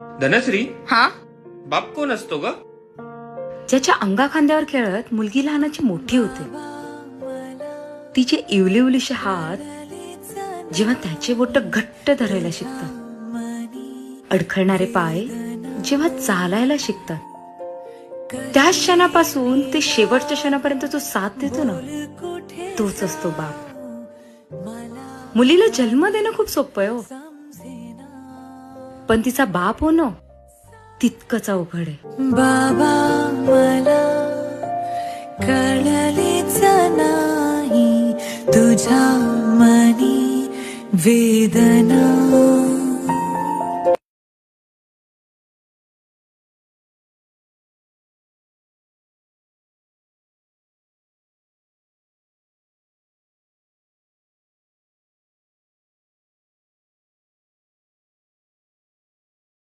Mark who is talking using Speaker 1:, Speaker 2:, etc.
Speaker 1: धनश्री,
Speaker 2: हा,
Speaker 1: बाप कोण असतो ग?
Speaker 2: ज्याच्या अंगा खांद्यावर खेळत मुलगी लहानाची मोठी होते. तिचे इवलीवलीचे हात जेव्हा त्याचे बोट घट्ट धरायला शिकतात, अडखळणारे पाय जेव्हा चालायला शिकतात, त्या क्षणापासून ते शेवटच्या क्षणापर्यंत जो साथ देतो ना, तोच असतो बाप. मुलीला जन्म देणं खूप सोपं आहे हो, पण तिचा बाप होणं तितकंच अवघड आहे.
Speaker 3: बाबा मला कळलेच नाही तुझ्या मनी वेदना.